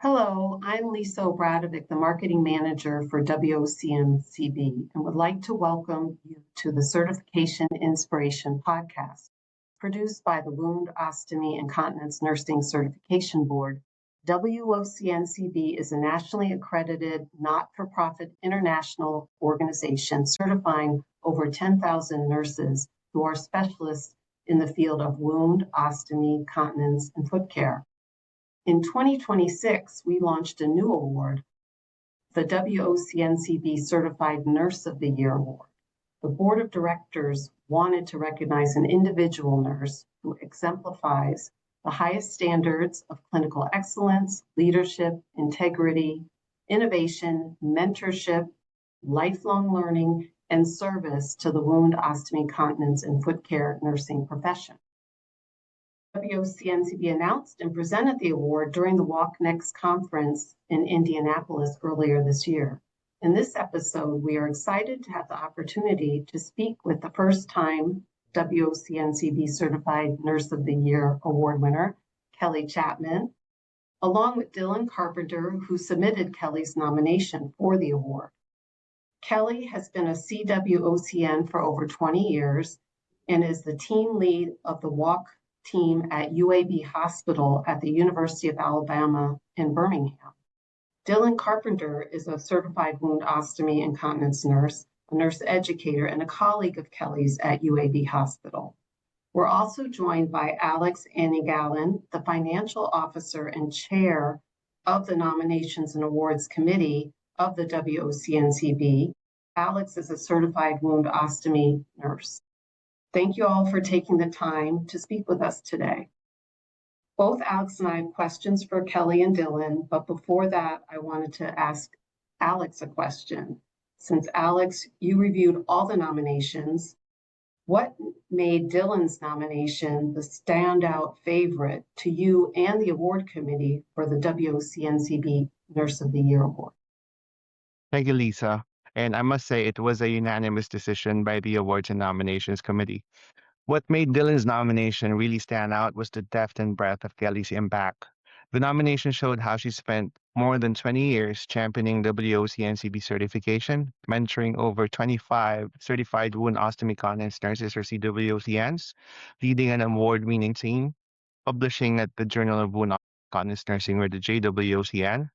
Hello, I'm Lisa Obradovic, the Marketing Manager for WOCNCB, and would like to welcome you to the Certification Inspiration podcast. Produced by the Wound Ostomy and Continence Nursing Certification Board, WOCNCB is a nationally accredited, not-for-profit international organization certifying over 10,000 nurses who are specialists in the field of wound, ostomy, continence, and foot care. In 2026, we launched a new award, the WOCNCB Certified Nurse of the Year Award. The Board of Directors wanted to recognize an individual nurse who exemplifies the highest standards of clinical excellence, leadership, integrity, innovation, mentorship, lifelong learning, and service to the wound, ostomy, continence, and foot care nursing profession. WOCNCB announced and presented the award during the WOCNCB conference in Indianapolis earlier this year. In this episode, we are excited to have the opportunity to speak with the first-time WOCNCB Certified Nurse of the Year Award winner, Kelly Chapman, along with Dylan Carpenter, who submitted Kelly's nomination for the award. Kelly has been a CWOCN for over 20 years and is the team lead of the WOC team at UAB Hospital at the University of Alabama in Birmingham. Dylan Carpenter is a certified wound ostomy and continence nurse, a nurse educator, and a colleague of Kelly's at UAB Hospital. We're also joined by Alex Aningalan, the financial officer and chair of the Nominations and Awards Committee of the WOCNCB. Alex is a certified wound ostomy nurse. Thank you all for taking the time to speak with us today. Both Alex and I have questions for Kelly and Dylan, but before that, I wanted to ask Alex a question. Since Alex, you reviewed all the nominations, what made Dylan's nomination the standout favorite to you and the award committee for the WOCNCB Nurse of the Year Award? Thank you, Lisa. And I must say it was a unanimous decision by the Awards and Nominations Committee. What made Dylan's nomination really stand out was the depth and breadth of Kelly's impact. The nomination showed how she spent more than 20 years championing WOCNCB certification, mentoring over 25 certified wound ostomy continence nurses or CWOCNs, leading an award-winning team, publishing at the Journal of Wound Continence Nursing or the JWOCN,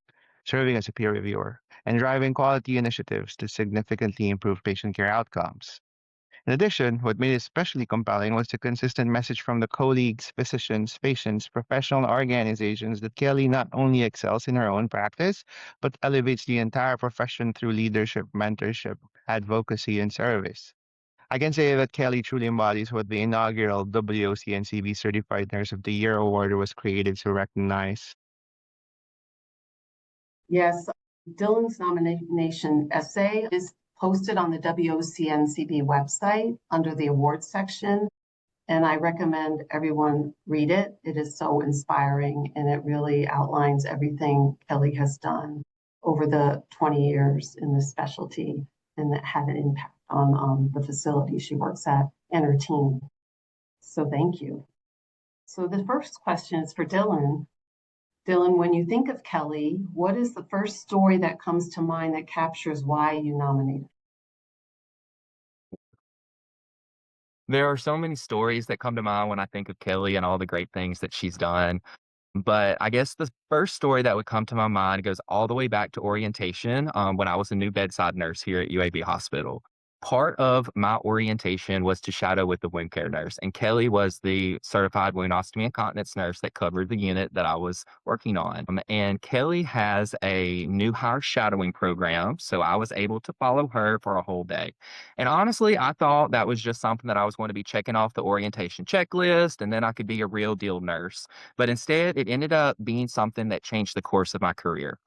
serving as a peer reviewer, and driving quality initiatives to significantly improve patient care outcomes. In addition, what made it especially compelling was the consistent message from the colleagues, physicians, patients, professional organizations that Kelly not only excels in her own practice, but elevates the entire profession through leadership, mentorship, advocacy, and service. I can say that Kelly truly embodies what the inaugural WOCNCB Certified Nurse of the Year Award was created to recognize. Yes, Dylan's nomination essay is posted on the WOCNCB website under the awards section, and I recommend everyone read it. It is so inspiring, and it really outlines everything Kelly has done over the 20 years in this specialty, and that had an impact on the facility she works at and her team. So thank you. So the first question is for Dylan. Dylan, when you think of Kelly, what is the first story that comes to mind that captures why you nominated? There are so many stories that come to mind when I think of Kelly and all the great things that she's done. But I guess the first story that would come to my mind goes all the way back to orientation when I was a new bedside nurse here at UAB Hospital. Part of my orientation was to shadow with the wound care nurse, and Kelly was the certified wound ostomy and continence nurse that covered the unit that I was working on. And Kelly has a new hire shadowing program, so I was able to follow her for a whole day. And honestly, I thought that was just something that I was going to be checking off the orientation checklist, and then I could be a real deal nurse. But instead, it ended up being something that changed the course of my career.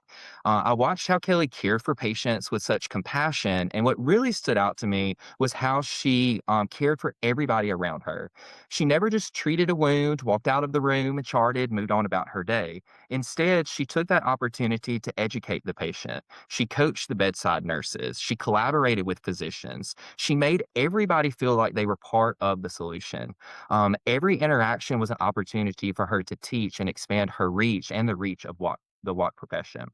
I watched how Kelly cared for patients with such compassion, and what really stood out to me was how she cared for everybody around her. She never just treated a wound, walked out of the room, and charted, moved on about her day. Instead, she took that opportunity to educate the patient. She coached the bedside nurses. She collaborated with physicians. She made everybody feel like they were part of the solution. Every interaction was an opportunity for her to teach and expand her reach and the reach of the WOC profession.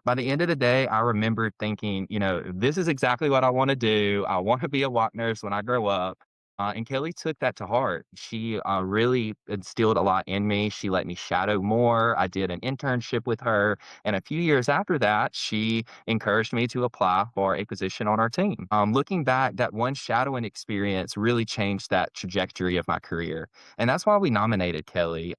By the end of the day, I remember thinking, this is exactly what I want to do. I want to be a WOC nurse when I grow up. And Kelly took that to heart. She really instilled a lot in me. She let me shadow more. I did an internship with her. And a few years after that, she encouraged me to apply for a position on our team. Looking back, that one shadowing experience really changed that trajectory of my career. And that's why we nominated Kelly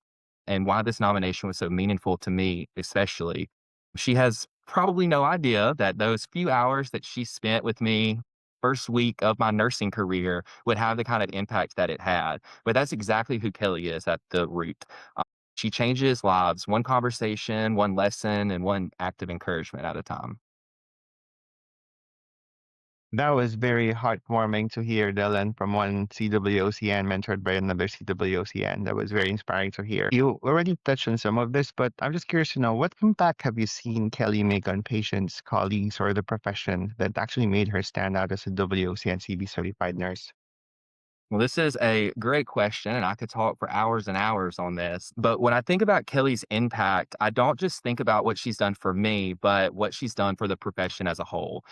and why this nomination was so meaningful to me, especially. She has probably no idea that those few hours that she spent with me first week of my nursing career would have the kind of impact that it had. But that's exactly who Kelly is at the root. Uh, she changes lives, one conversation, one lesson, and one act of encouragement at a time. That was very heartwarming to hear, Dylan, from one CWOCN mentored by another CWOCN. That was very inspiring to hear. You already touched on some of this, but I'm just curious to know what impact have you seen Kelly make on patients, colleagues, or the profession that actually made her stand out as a WOCNCB certified nurse? Well, this is a great question, and I could talk for hours and hours on this. But when I think about Kelly's impact, I don't just think about what she's done for me, but what she's done for the profession as a whole.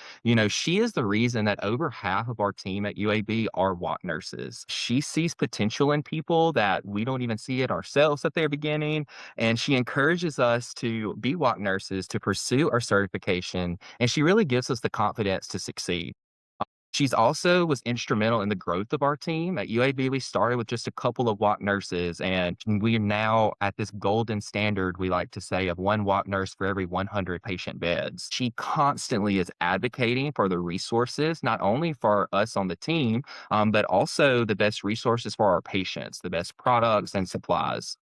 She is the reason that over half of our team at UAB are WOC nurses. She sees potential in people that we don't even see it ourselves at their beginning, and she encourages us to be WOC nurses, to pursue our certification, and she really gives us the confidence to succeed. She's also was instrumental in the growth of our team. At UAB, we started with just a couple of WOC nurses, and we are now at this golden standard, we like to say, of one WOC nurse for every 100 patient beds. She constantly is advocating for the resources, not only for us on the team, but also the best resources for our patients, the best products and supplies.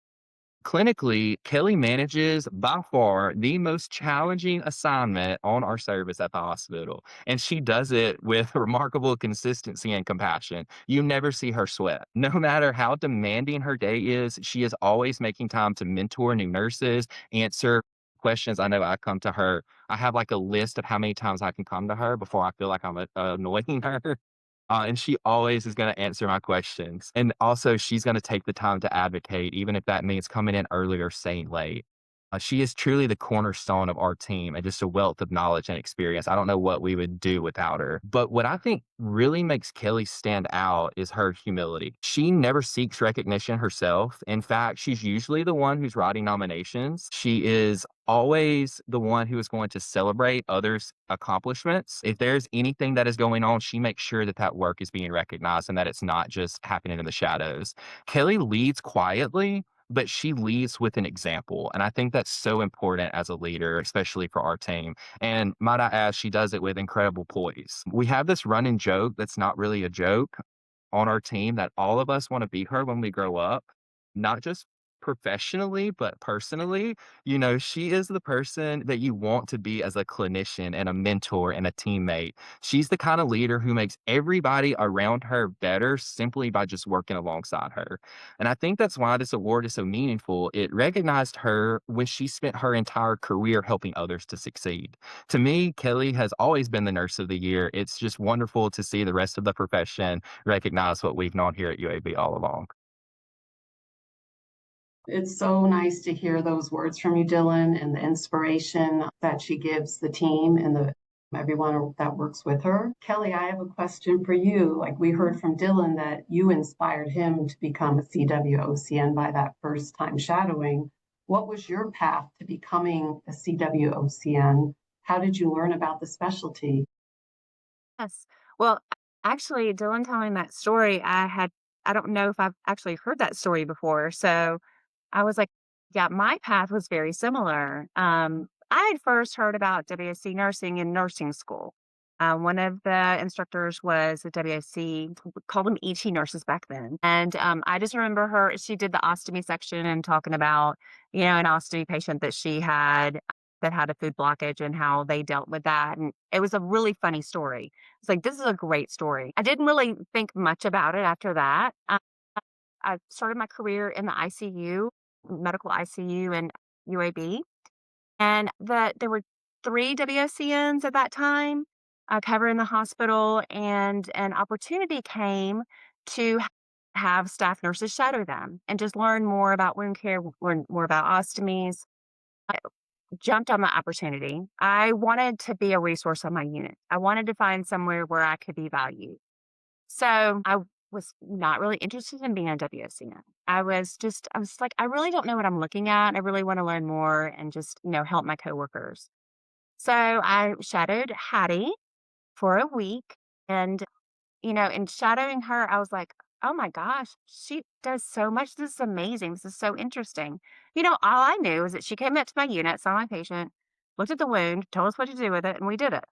Clinically, Kelly manages by far the most challenging assignment on our service at the hospital, and she does it with remarkable consistency and compassion. You never see her sweat. No matter how demanding her day is, she is always making time to mentor new nurses, answer questions. I know I come to her. I have like a list of how many times I can come to her before I feel like I'm annoying her. And she always is going to answer my questions. And also, she's going to take the time to advocate, even if that means coming in early or staying late. She is truly the cornerstone of our team and just a wealth of knowledge and experience. I don't know what we would do without her. But what I think really makes Kelly stand out is her humility. She never seeks recognition herself. In fact, she's usually the one who's writing nominations. She is always the one who is going to celebrate others' accomplishments. If there's anything that is going on, she makes sure that that work is being recognized and that it's not just happening in the shadows. Kelly leads quietly, but she leads with an example. And I think that's so important as a leader, especially for our team. And might I add, she does it with incredible poise. We have this running joke that's not really a joke on our team that all of us want to be her when we grow up, not just professionally, but personally. She is the person that you want to be as a clinician and a mentor and a teammate. She's the kind of leader who makes everybody around her better simply by just working alongside her. And I think that's why this award is so meaningful. It recognized her when she spent her entire career helping others to succeed. To me, Kelly has always been the nurse of the year. It's just wonderful to see the rest of the profession recognize what we've known here at UAB all along. It's so nice to hear those words from you, Dylan, and the inspiration that she gives the team and the everyone that works with her. Kelly, I have a question for you. Like we heard from Dylan that you inspired him to become a CWOCN by that first time shadowing. What was your path to becoming a CWOCN? How did you learn about the specialty? Yes. Well, actually, Dylan telling that story, I don't know if I've actually heard that story before. So I was like, yeah, my path was very similar. I had first heard about WSC nursing in nursing school. One of the instructors was a WSC, we called them ET nurses back then. And I just remember she did the ostomy section and talking about, an ostomy patient that she had that had a food blockage and how they dealt with that. And it was a really funny story. It's like, this is a great story. I didn't really think much about it after that. I started my career in the ICU, medical ICU and UAB, and that there were 3 WSCNs at that time covering the hospital, and an opportunity came to have staff nurses shadow them and just learn more about wound care, learn more about ostomies. jumped on the opportunity. I wanted to be a resource on my unit. I wanted to find somewhere where I could be valued. So I was not really interested in being a WOCN. I was like, I really don't know what I'm looking at. I really want to learn more and just, help my coworkers. So I shadowed Hattie for a week. And in shadowing her, I was like, oh my gosh, she does so much. This is amazing. This is so interesting. All I knew is that she came up to my unit, saw my patient, looked at the wound, told us what to do with it, and we did it.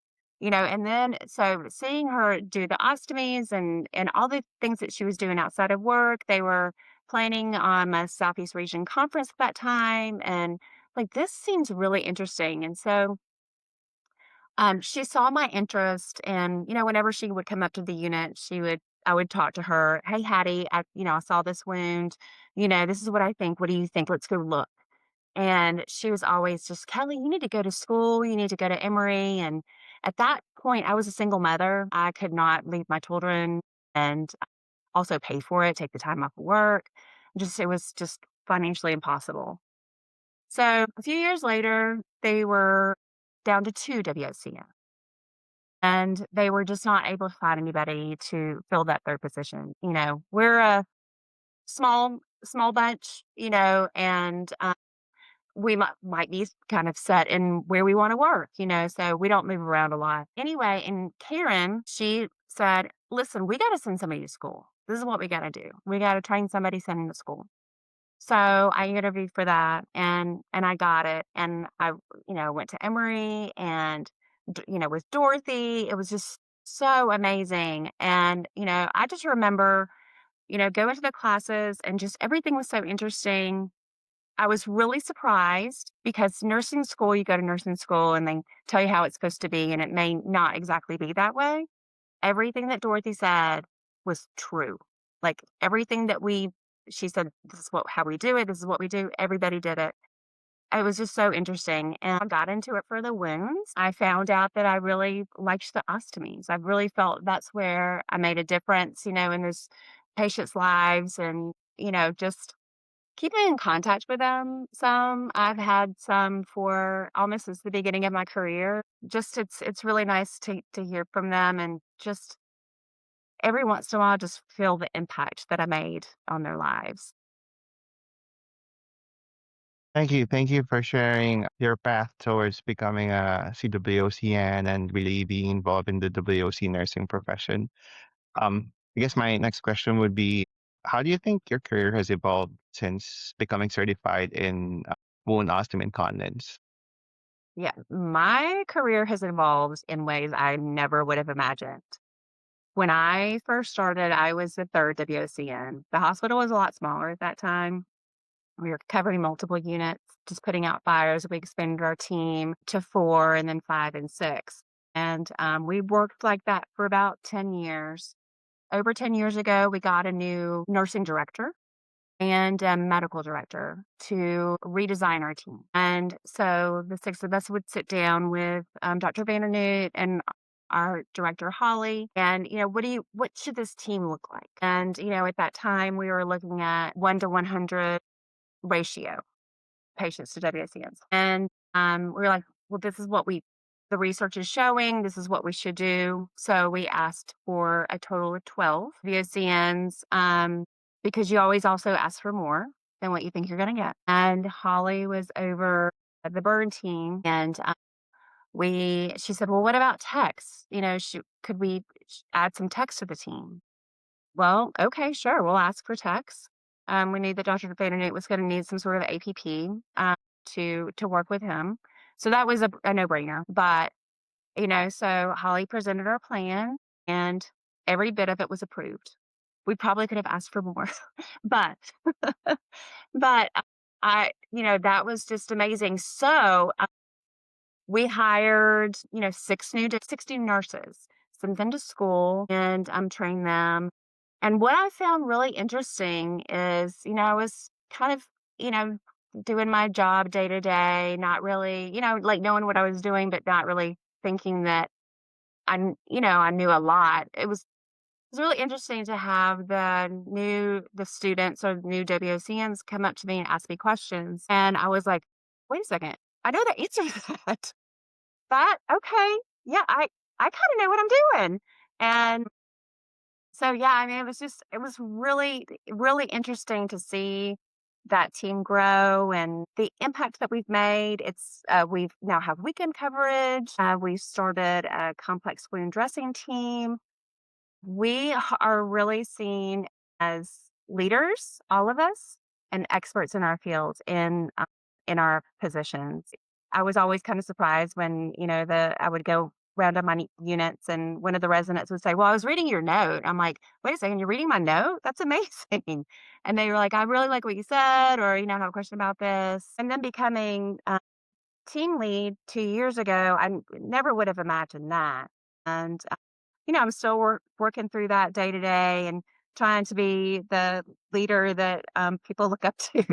And then so seeing her do the ostomies and all the things that she was doing outside of work, they were planning on a Southeast region conference at that time. And like, this seems really interesting. And so she saw my interest, and whenever she would come up to the unit, I would talk to her. Hey, Hattie, I saw this wound. This is what I think. What do you think? Let's go look. And she was always just, Kelly, you need to go to school. You need to go to Emory. And at that point, I was a single mother. I could not leave my children and also pay for it, take the time off of work. It was just financially impossible. So a few years later, they were down to two WOCN. And they were just not able to find anybody to fill that third position. We're a small bunch, and we might be kind of set in where we want to work, so we don't move around a lot. Anyway, and Karen, she said, listen, we got to send somebody to school. This is what we got to do. We got to train somebody sending to school. So I interviewed for that and I got it. And I, went to Emory and, with Dorothy, it was just so amazing. And, I just remember, going to the classes and just everything was so interesting. I was really surprised because nursing school, you go to nursing school and they tell you how it's supposed to be, and it may not exactly be that way. Everything that Dorothy said was true. Like everything that she said, this is how we do it. This is what we do. Everybody did it. It was just so interesting. And I got into it for the wounds. I found out that I really liked the ostomies. I really felt that's where I made a difference, in those patients' lives and, just keeping in contact with them some. I've had some for almost since the beginning of my career. Just it's really nice to hear from them and just every once in a while just feel the impact that I made on their lives. Thank you. Thank you for sharing your path towards becoming a CWOCN and really being involved in the WOC nursing profession. I guess my next question would be, how do you think your career has evolved since becoming certified in wound ostomy and continence? Yeah, my career has evolved in ways I never would have imagined. When I first started, I was the third WOCN. The hospital was a lot smaller at that time. We were covering multiple units, just putting out fires. We expanded our team to 4 and then 5 and 6. And we worked like that for about 10 years. Over 10 years ago, we got a new nursing director and a medical director to redesign our team. And so the 6 of us would sit down with Dr. Vandernoot and our director Holly, and what should this team look like? And at that time we were looking at 1 to 100 ratio patients to WCNs. And we were like, well, this is what the research is showing. This is what we should do. So we asked for a total of 12 VOCNs because you always also ask for more than what you think you're going to get. And Holly was over the burn team, and she said, well, what about techs? Could we add some techs to the team? Well, okay, sure. We'll ask for techs. We knew that Dr. Vandernoot was going to need some sort of APP to work with him. So that was a no-brainer. But, so Holly presented our plan and every bit of it was approved. We probably could have asked for more, but, but that was just amazing. So we hired, 60 nurses, sent them to school and trained them. And what I found really interesting is, I was kind of, doing my job day to day, not really, like knowing what I was doing, but not really thinking that I knew a lot. It was really interesting to have the students or new WOCNs come up to me and ask me questions. And I was like, wait a second, I know the answer to that. But okay, yeah, I kind of know what I'm doing. And so yeah, I mean, it was really interesting to see that team grow and the impact that we've made. We've now have weekend coverage. We've started a complex wound dressing team. Are really seen as leaders, all of us, and experts in our fields in our positions. I was always kind of surprised when, I would go round on my units and one of the residents would say, "Well, I was reading your note." I'm like, "Wait a second, you're reading my note? That's amazing." And they were like, "I really like what you said," or, I have a question about this. And then becoming team lead 2 years ago, never would have imagined that. And I'm still working through that day to day and trying to be the leader that people look up to,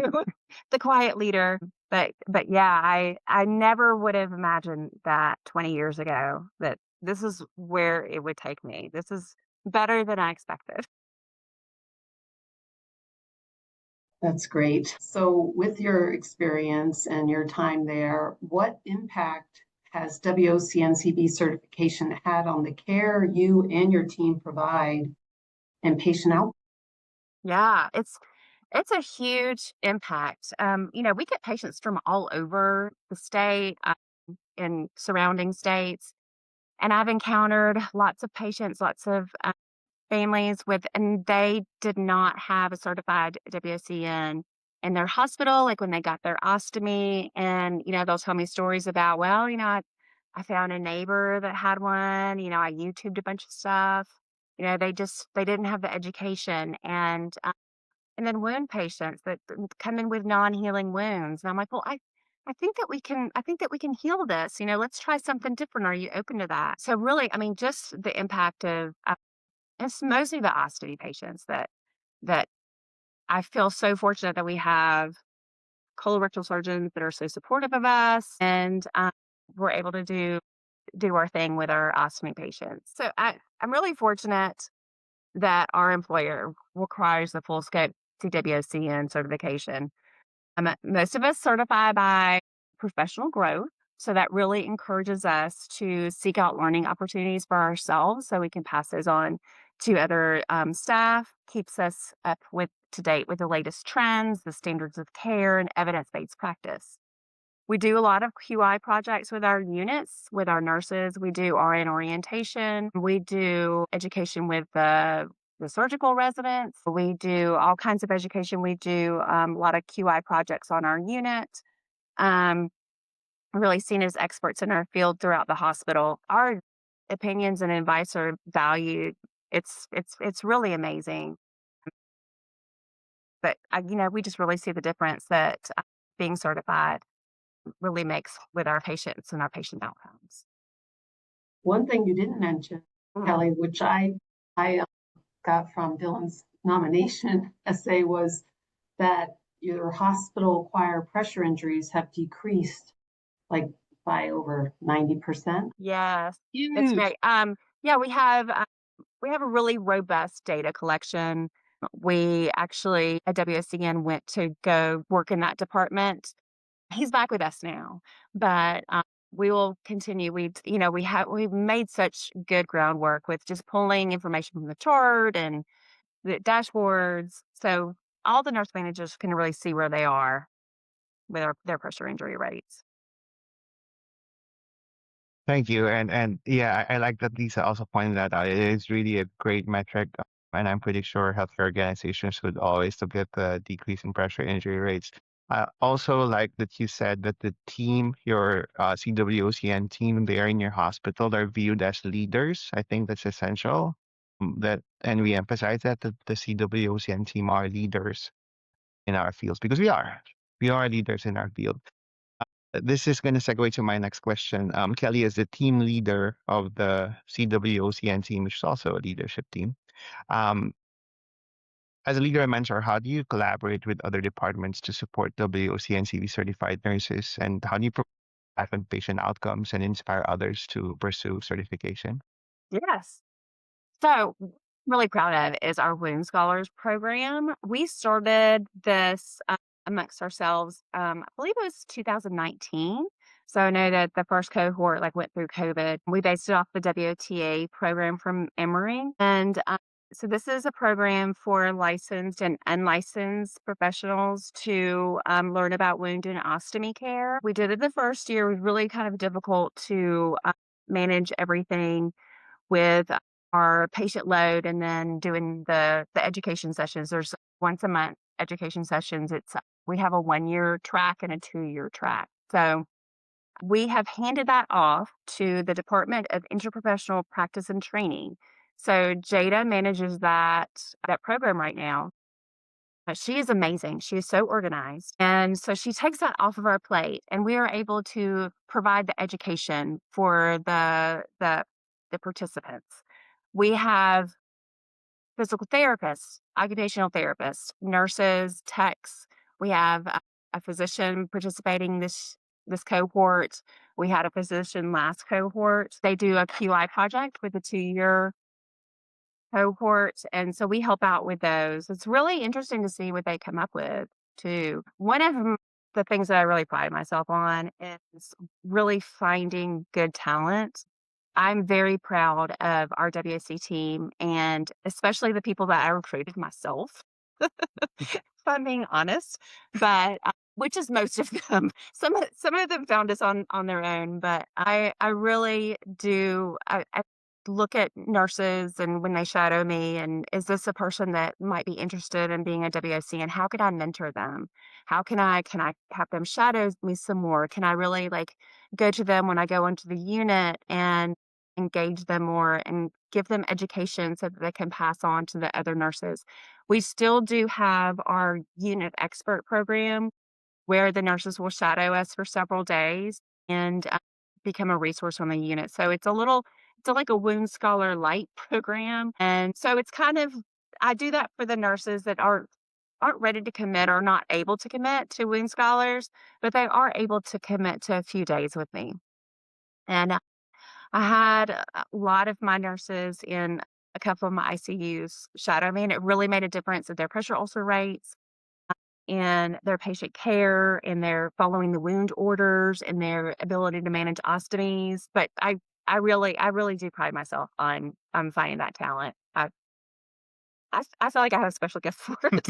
the quiet leader. But yeah, I never would have imagined that 20 years ago that this is where it would take me. This is better than I expected. That's great. So, with your experience and your time there, what impact has WOCNCB certification had on the care you and your team provide and patient outcomes? Yeah, it's a huge impact. We get patients from all over the state and surrounding states, and I've encountered lots of patients, lots of families and they did not have a certified WOCN in their hospital, like when they got their ostomy. And, they'll tell me stories about, well, I found a neighbor that had one, I YouTubed a bunch of stuff. They didn't have the education. And then wound patients that come in with non-healing wounds. And I'm like, well, I think that we can heal this. Let's try something different. Are you open to that? So really, I mean, just the impact of it's mostly the ostomy patients that I feel so fortunate that we have colorectal surgeons that are so supportive of us, and we're able to do our thing with our ostomy patients. So I'm really fortunate that our employer requires the full scope CWOCN certification. Most of us certify by professional growth. So that really encourages us to seek out learning opportunities for ourselves so we can pass those on to other staff, keeps us to date with the latest trends, the standards of care, and evidence based practice. We do a lot of QI projects with our units, with our nurses. We do RN orientation. We do education with the surgical residents. We do all kinds of education. We do a lot of QI projects on our unit. Um, really seen as experts in our field throughout the hospital. Our opinions and advice are valued. It's really amazing. But we just really see the difference that being certified really makes with our patients and our patient outcomes. One thing you didn't mention, Mm. Kelly, which I got from Dylan's nomination essay, was that your hospital acquired pressure injuries have decreased like by over 90%. Yes, it's Huge. great. Yeah, we have a really robust data collection. We actually at WSCN went to go work in that department. He's back with us now, but we will continue. We've made such good groundwork with just pulling information from the chart and the dashboards, so all the nurse managers can really see where they are with their pressure injury rates. Thank you. And yeah, I like that Lisa also pointed that out. It is really a great metric. And I'm pretty sure healthcare organizations would always look at the decrease in pressure injury rates. I also like that you said that the team, your CWOCN team there in your hospital, are viewed as leaders. I think that's essential. And we emphasize that the CWOCN team are leaders in our fields because we are. We are leaders in our field. This is going to segue to my next question. Kelly is the team leader of the CWOCN team, which is also a leadership team. As a leader and mentor, how do you collaborate with other departments to support WOCNCB certified nurses? And how do you provide patient outcomes and inspire others to pursue certification? Yes. So, really proud of is our Wound Scholars program. We started this amongst ourselves, I believe it was 2019. So I know that the first cohort like went through COVID. We based it off the WOTA program from Emory. And so this is a program for licensed and unlicensed professionals to learn about wound and ostomy care. We did it the first year. It was really kind of difficult to manage everything with our patient load and then doing the education sessions. There's once a month education sessions. We have a 1-year track and a 2-year track. So we have handed that off to the Department of Interprofessional Practice and Training. So Jada manages that program right now. But she is amazing. She is so organized. And so she takes that off of our plate and we are able to provide the education for the participants. We have physical therapists, occupational therapists, nurses, techs. We have a physician participating this cohort. We had a physician last cohort. They do a QI project with a 2-year cohort, and so we help out with those. It's really interesting to see what they come up with too. One of the things that I really pride myself on is really finding good talent. I'm very proud of our WSC team and especially the people that I recruited myself, if I'm being honest, but which is most of them. Some of them found us on their own, but I really do. I look at nurses and when they shadow me, and is this a person that might be interested in being a WSC, and how can I mentor them? How can I have them shadow me some more? Can I really like go to them when I go into the unit and engage them more and give them education so that they can pass on to the other nurses? We still do have our unit expert program where the nurses will shadow us for several days and become a resource on the unit. So it's like a wound scholar light program. And so it's kind of, I do that for the nurses that aren't ready to commit or not able to commit to wound scholars, but they are able to commit to a few days with me. And I had a lot of my nurses in a couple of my ICUs shadow me, and it really made a difference in their pressure ulcer rates and their patient care and their following the wound orders and their ability to manage ostomies. But I really do pride myself on finding that talent. I feel like I have a special gift for it.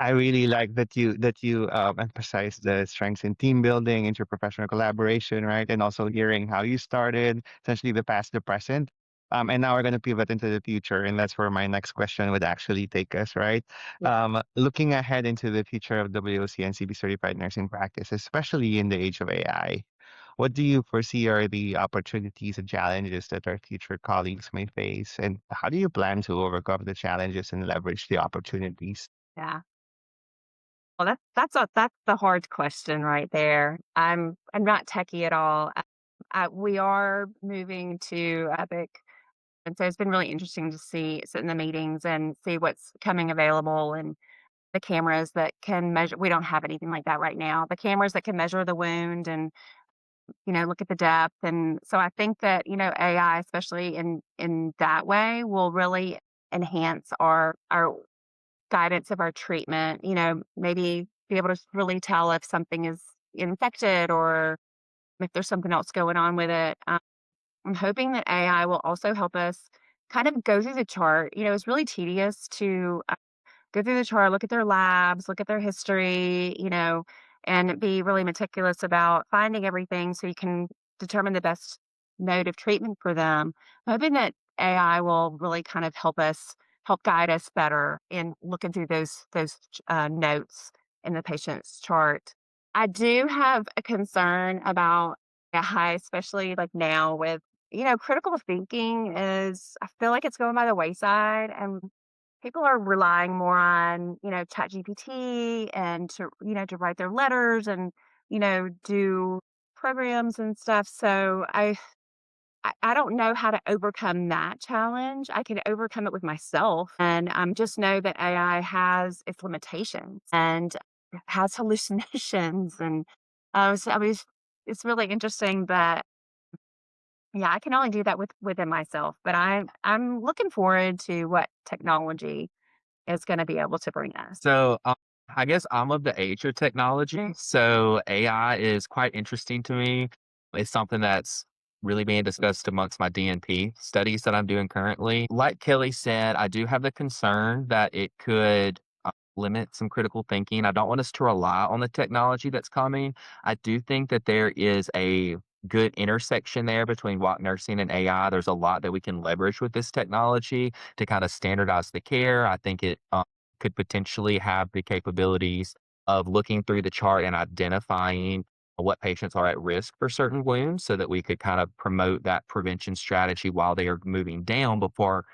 I really like that you emphasize the strengths in team building, interprofessional collaboration, right? And also hearing how you started, essentially the past, the present. And now we're going to pivot into the future, and that's where my next question would actually take us, right? Yeah. Looking ahead into the future of WOCNCB certified nursing practice, especially in the age of AI, what do you foresee are the opportunities and challenges that our future colleagues may face, and how do you plan to overcome the challenges and leverage the opportunities? Yeah. Well, that's the hard question right there. I'm not techie at all. We are moving to Epic, and so it's been really interesting to sit in the meetings and see what's coming available and the cameras that can measure. We don't have anything like that right now. The cameras that can measure the wound and look at the depth, and so I think that AI, especially in that way, will really enhance our guidance of our treatment, maybe be able to really tell if something is infected or if there's something else going on with it. I'm hoping that AI will also help us kind of go through the chart. It's really tedious to go through the chart, look at their labs, look at their history, and be really meticulous about finding everything so you can determine the best mode of treatment for them. I'm hoping that AI will really kind of help guide us better in looking through those notes in the patient's chart. I do have a concern about AI, especially like now with critical thinking is I feel like it's going by the wayside, and people are relying more on, ChatGPT and to write their letters and, do programs and stuff. So I don't know how to overcome that challenge. I can overcome it with myself, and just know that AI has its limitations and has hallucinations, and so I mean, it's really interesting, but yeah, I can only do that within myself. But I'm looking forward to what technology is going to be able to bring us. So I guess I'm of the age of technology, so AI is quite interesting to me. It's something that's really being discussed amongst my DNP studies that I'm doing currently. Like Kelly said, I do have the concern that it could limit some critical thinking. I don't want us to rely on the technology that's coming. I do think that there is a good intersection there between WOC nursing and AI. There's a lot that we can leverage with this technology to kind of standardize the care. I think it could potentially have the capabilities of looking through the chart and identifying what patients are at risk for certain wounds so that we could kind of promote that prevention strategy while they are moving down before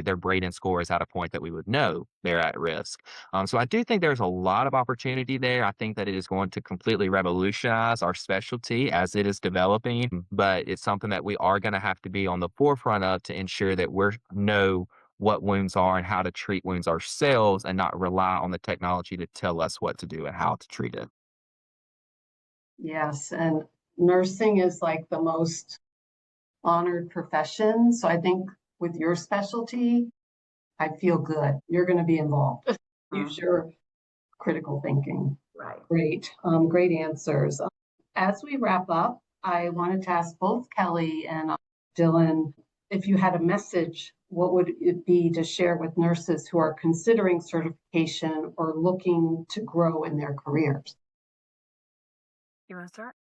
their Braden score is at a point that we would know they're at risk. So I do think there's a lot of opportunity there. I think that it is going to completely revolutionize our specialty as it is developing, but it's something that we are going to have to be on the forefront of to ensure that we know what wounds are and how to treat wounds ourselves and not rely on the technology to tell us what to do and how to treat it. Yes, and nursing is like the most honored profession. So I think with your specialty, I feel good. You're going to be involved. Use your critical thinking. Right. Great. Great answers. As we wrap up, I wanted to ask both Kelly and Dylan, if you had a message, what would it be to share with nurses who are considering certification or looking to grow in their careers? You want to start?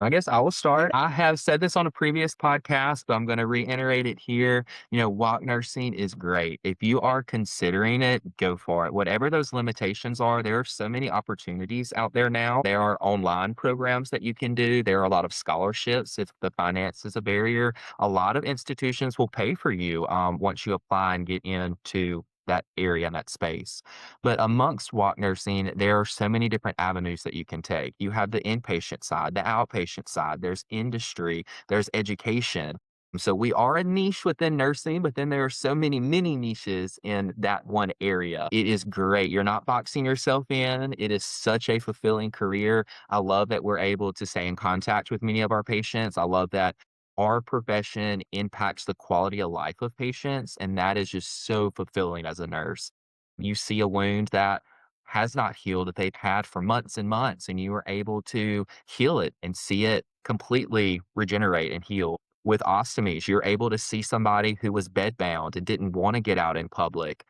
I guess I will start. I have said this on a previous podcast, but I'm going to reiterate it here. WOC nursing is great. If you are considering it, go for it. Whatever those limitations are, there are so many opportunities out there now. There are online programs that you can do. There are a lot of scholarships if the finance is a barrier. A lot of institutions will pay for you once you apply and get into that area and that space. But amongst WOC nursing, there are so many different avenues that you can take. You have the inpatient side, the outpatient side, there's industry, there's education. So we are a niche within nursing, but then there are so many mini niches in that one area. It is great. You're not boxing yourself in. It is such a fulfilling career. I love that we're able to stay in contact with many of our patients. I love that our profession impacts the quality of life of patients, and that is just so fulfilling as a nurse. You see a wound that has not healed that they've had for months and months, and you are able to heal it and see it completely regenerate and heal. With ostomies, you're able to see somebody who was bedbound and didn't want to get out in public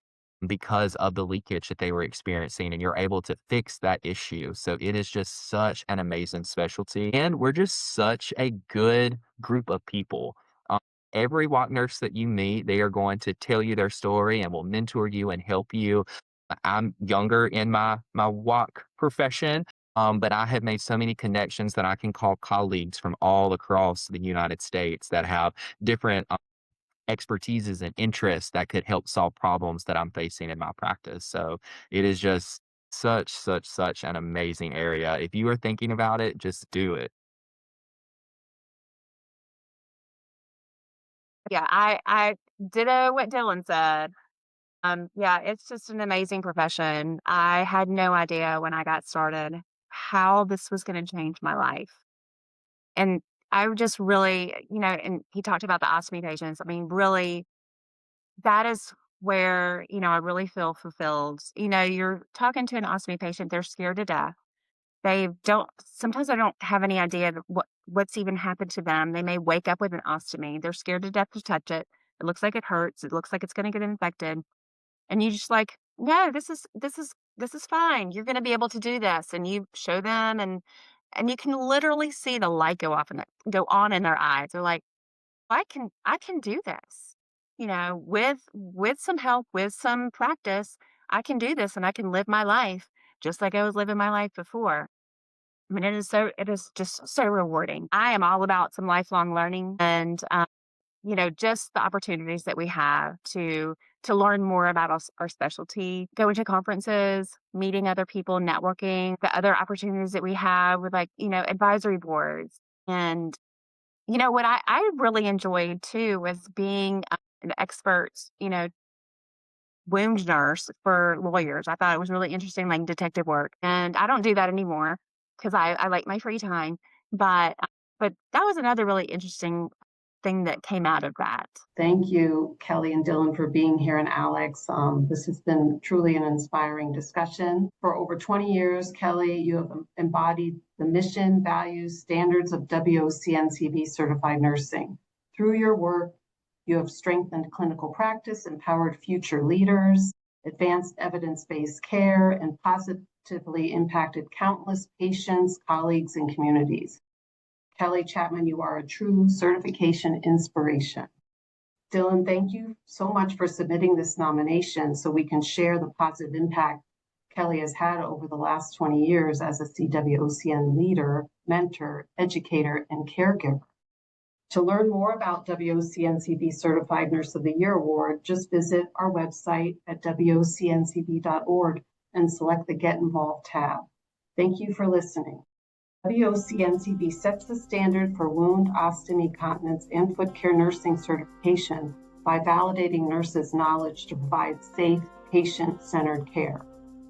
because of the leakage that they were experiencing, and you're able to fix that issue. So it is just such an amazing specialty, and we're just such a good group of people. Every WOC nurse that you meet, they are going to tell you their story and will mentor you and help you. I'm younger in my WOC profession, but I have made so many connections that I can call colleagues from all across the United States that have different expertises and interests that could help solve problems that I'm facing in my practice. So it is just such an amazing area. If you are thinking about it, just do it. Yeah, I ditto what Dylan said. Yeah, it's just an amazing profession. I had no idea when I got started how this was going to change my life. And I just really, and he talked about the ostomy patients. I mean, really, that is where, I really feel fulfilled. You're talking to an ostomy patient, they're scared to death. Sometimes I don't have any idea of what's even happened to them. They may wake up with an ostomy. They're scared to death to touch it. It looks like it hurts. It looks like it's going to get infected. And you just like, no, this is fine. You're going to be able to do this. And you show them and you can literally see the light go on in their eyes. They're like, I can do this. With some help, with some practice, I can do this and I can live my life just like I was living my life before. I mean, it is just so rewarding. I am all about some lifelong learning and, just the opportunities that we have to learn more about our specialty, going to conferences, meeting other people, networking, the other opportunities that we have with advisory boards. And, what I really enjoyed too was being an expert, wound nurse for lawyers. I thought it was really interesting, like detective work. And I don't do that anymore because I like my free time. But that was another really interesting thing that came out of that. Thank you, Kelly and Dylan, for being here, and Alex. This has been truly an inspiring discussion. For over 20 years, Kelly, you have embodied the mission, values, standards of WOCNCB Certified Nursing. Through your work, you have strengthened clinical practice, empowered future leaders, advanced evidence-based care, and positively impacted countless patients, colleagues, and communities. Kelly Chapman, you are a true certification inspiration. Dylan, thank you so much for submitting this nomination so we can share the positive impact Kelly has had over the last 20 years as a CWOCN leader, mentor, educator, and caregiver. To learn more about WOCNCB Certified Nurse of the Year Award, just visit our website at WOCNCB.org and select the Get Involved tab. Thank you for listening. WOCNCB sets the standard for wound, ostomy, continence, and foot care nursing certification by validating nurses' knowledge to provide safe, patient-centered care.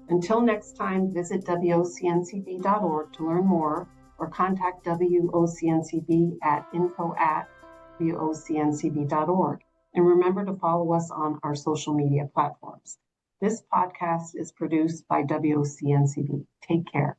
Until next time, visit WOCNCB.org to learn more or contact WOCNCB at info@WOCNCB.org. And remember to follow us on our social media platforms. This podcast is produced by WOCNCB. Take care.